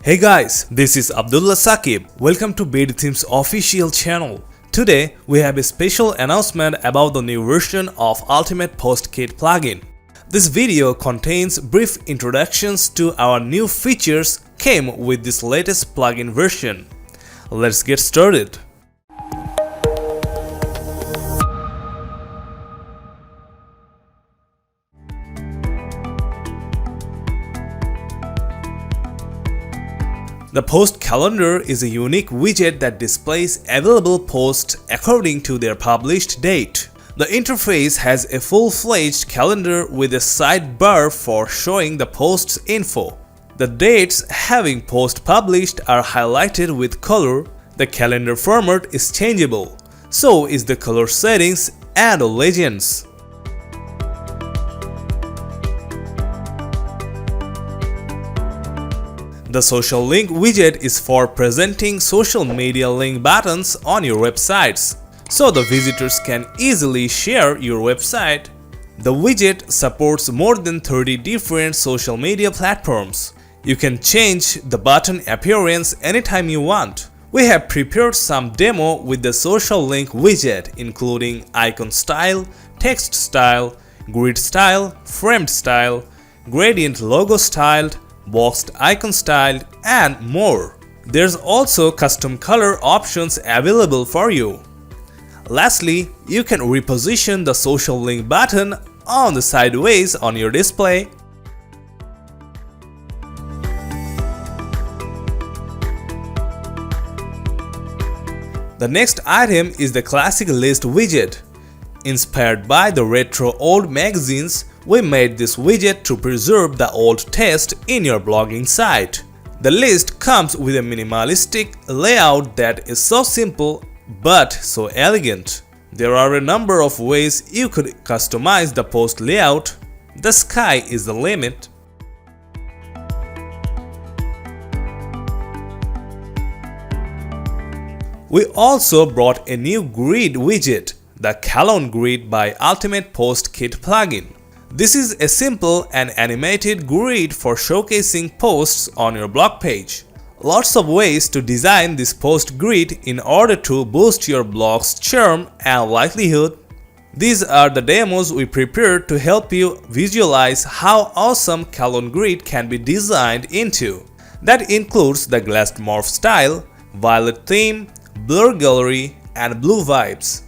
Hey guys, this is Abdullah Saqib. Welcome to BdThemes official channel. Today we have a special announcement about the new version of Ultimate Post Kit plugin. This video contains brief introductions to our new features came with this latest plugin version. Let's get started. The Post Calendar is a unique widget that displays available posts according to their published date. The interface has a full-fledged calendar with a sidebar for showing the post's info. The dates having post published are highlighted with color. The calendar format is changeable, so is the color settings and legends. The social link widget is for presenting social media link buttons on your websites, so the visitors can easily share your website. The widget supports more than 30 different social media platforms. You can change the button appearance anytime you want. We have prepared some demo with the social link widget, including icon style, text style, grid style, framed style, gradient logo styled, boxed icon style, and more. There's also custom color options available for you. Lastly, you can reposition the social link button on the sideways on your display. The next item is the classic list widget. Inspired by the retro old magazines, we made this widget to preserve the old taste in your blogging site. The list comes with a minimalistic layout that is so simple but so elegant. There are a number of ways you could customize the post layout. The sky is the limit. We also brought a new grid widget, the Kalon grid by Ultimate Post Kit plugin. This is a simple and animated grid for showcasing posts on your blog page. Lots of ways to design this post grid in order to boost your blog's charm and livelihood. These are the demos we prepared to help you visualize how awesome Kalon grid can be designed into. That includes the glassed morph style, violet theme, blur gallery, and blue vibes.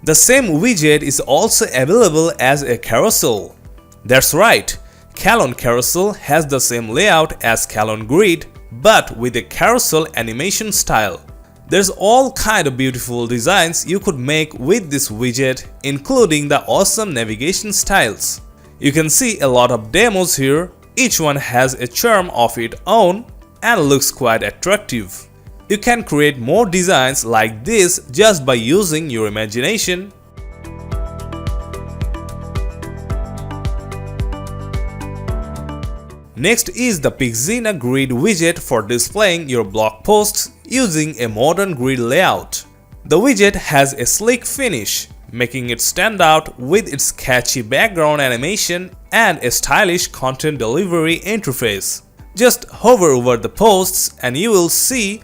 The same widget is also available as a carousel. That's right, Kalon Carousel has the same layout as Kalon Grid, but with a carousel animation style. There's all kind of beautiful designs you could make with this widget, including the awesome navigation styles. You can see a lot of demos here. Each one has a charm of its own and looks quite attractive. You can create more designs like this just by using your imagination. Next is the Pixina grid widget for displaying your blog posts using a modern grid layout. The widget has a sleek finish, making it stand out with its catchy background animation and a stylish content delivery interface. Just hover over the posts and you will see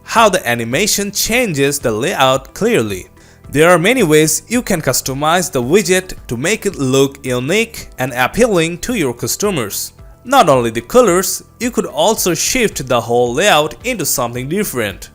how the animation changes the layout clearly. There are many ways you can customize the widget to make it look unique and appealing to your customers. Not only the colors, you could also shift the whole layout into something different.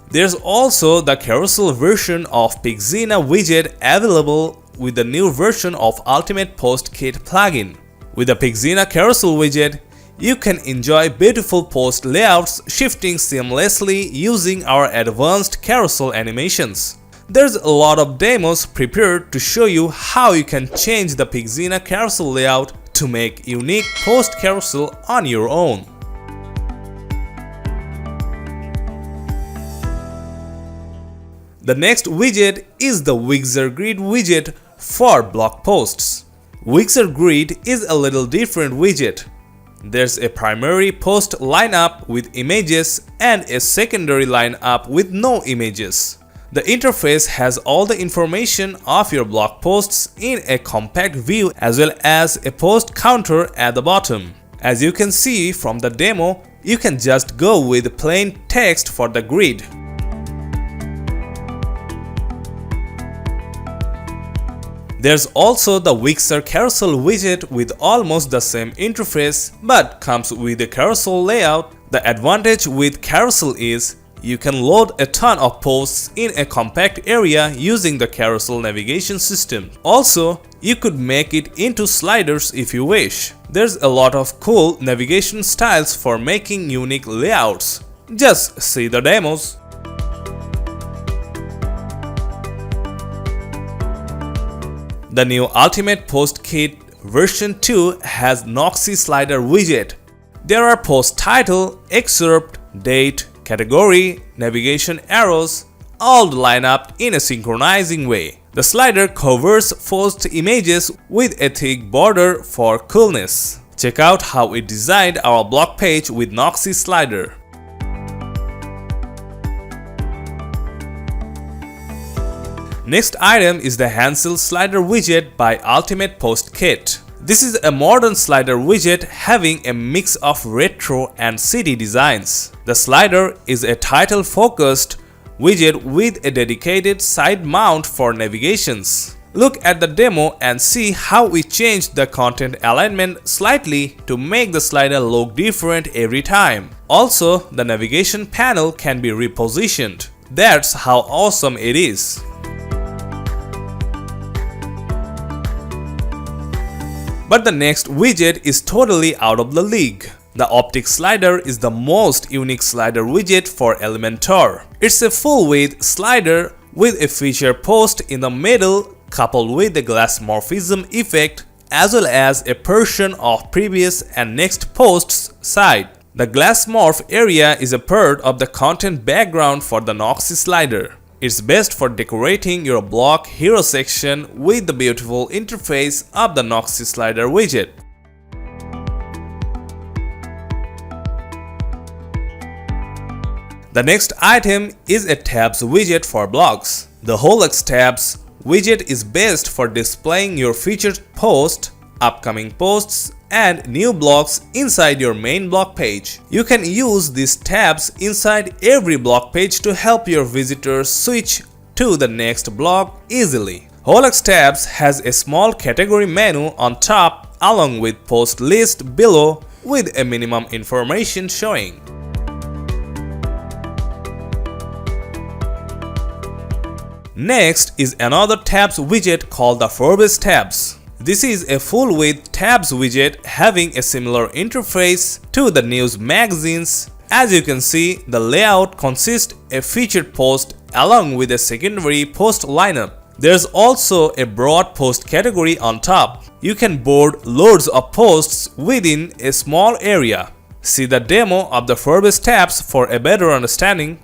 There's also the carousel version of Pixina widget available with the new version of Ultimate Post Kit plugin. With the Pixina Carousel widget, you can enjoy beautiful post layouts shifting seamlessly using our advanced carousel animations. There's a lot of demos prepared to show you how you can change the Pixina Carousel layout to make unique post carousel on your own. The next widget is the Wixer Grid widget for blog posts. Wixer Grid is a little different widget. There's a primary post lineup with images and a secondary lineup with no images. The interface has all the information of your blog posts in a compact view as well as a post counter at the bottom. As you can see from the demo, you can just go with plain text for the grid. There's also the Wixer Carousel widget with almost the same interface but comes with a carousel layout. The advantage with Carousel is you can load a ton of posts in a compact area using the carousel navigation system. Also, you could make it into sliders if you wish. There's a lot of cool navigation styles for making unique layouts. Just see the demos. The new Ultimate Post Kit version 2 has Noxy slider widget. There are post title, excerpt, date, category, navigation arrows, all lined up in a synchronizing way. The slider covers post images with a thick border for coolness. Check out how we designed our blog page with Noxy slider. Next item is the Hansel slider widget by Ultimate Post Kit. This is a modern slider widget having a mix of retro and city designs. The slider is a title-focused widget with a dedicated side mount for navigations. Look at the demo and see how we changed the content alignment slightly to make the slider look different every time. Also, the navigation panel can be repositioned. That's how awesome it is. But the next widget is totally out of the league. The optic slider is the most unique slider widget for Elementor. It's a full-width slider with a feature post in the middle coupled with the glass morphism effect as well as a portion of previous and next posts side. The glass morph area is a part of the content background for the Noxy slider. It's best for decorating your blog hero section with the beautiful interface of the Noxy slider widget. The next item is a tabs widget for blogs. The Holux tabs widget is best for displaying your featured post, upcoming posts, and new blogs inside your main blog page. You can use these tabs inside every blog page to help your visitors switch to the next blog easily. Holux tabs has a small category menu on top along with post list below with a minimum information showing. Next is another tabs widget called the Forbes tabs. This is a full-width tabs widget having a similar interface to the news magazines. As you can see, the layout consists of a featured post along with a secondary post lineup. There's also a broad post category on top. You can board loads of posts within a small area. See the demo of the Forbes tabs for a better understanding.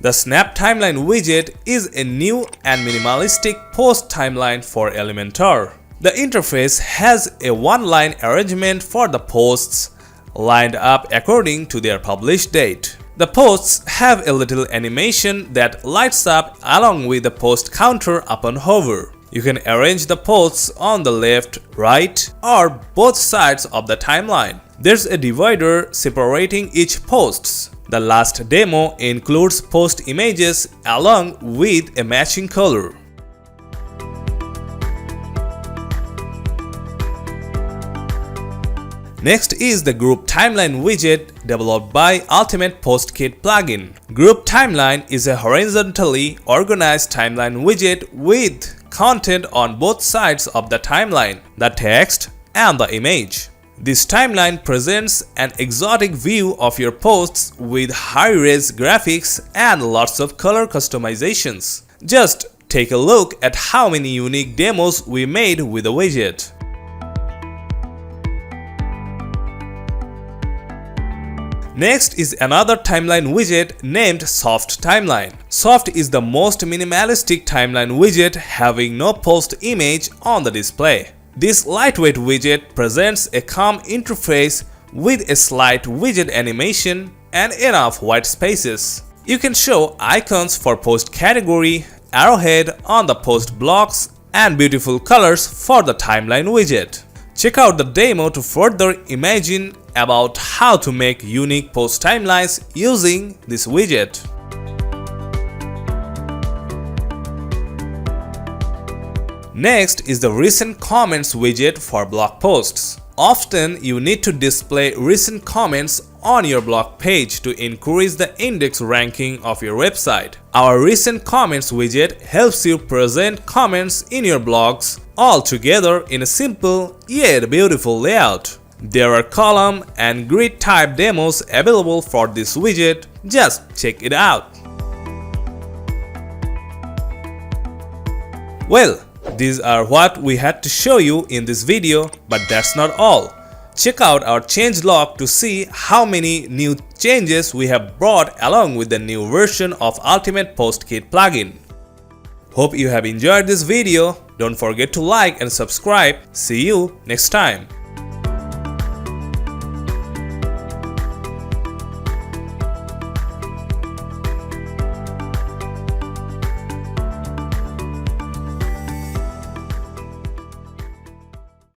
The Snap Timeline widget is a new and minimalistic post timeline for Elementor. The interface has a one-line arrangement for the posts lined up according to their published date. The posts have a little animation that lights up along with the post counter upon hover. You can arrange the posts on the left, right, or both sides of the timeline. There's a divider separating each posts. The last demo includes post images along with a matching color. Next is the Group Timeline widget developed by Ultimate Post Kit plugin. Group Timeline is a horizontally organized timeline widget with content on both sides of the timeline, the text and the image. This timeline presents an exotic view of your posts with high-res graphics and lots of color customizations. Just take a look at how many unique demos we made with the widget. Next is another timeline widget named Soft Timeline. Soft is the most minimalistic timeline widget, having no post image on the display. This lightweight widget presents a calm interface with a slight widget animation and enough white spaces. You can show icons for post category, arrowhead on the post blocks, and beautiful colors for the timeline widget. Check out the demo to further imagine about how to make unique post timelines using this widget. Next is the recent comments widget for blog posts. Often you need to display recent comments on your blog page to increase the index ranking of your website. Our recent comments widget helps you present comments in your blogs all together in a simple yet beautiful layout. There are column and grid type demos available for this widget. Just check it out. Well, these are what we had to show you in this video, but that's not all. Check out our changelog to see how many new changes we have brought along with the new version of Ultimate Post Kit plugin. Hope you have enjoyed this video. Don't forget to like and subscribe. See you next time.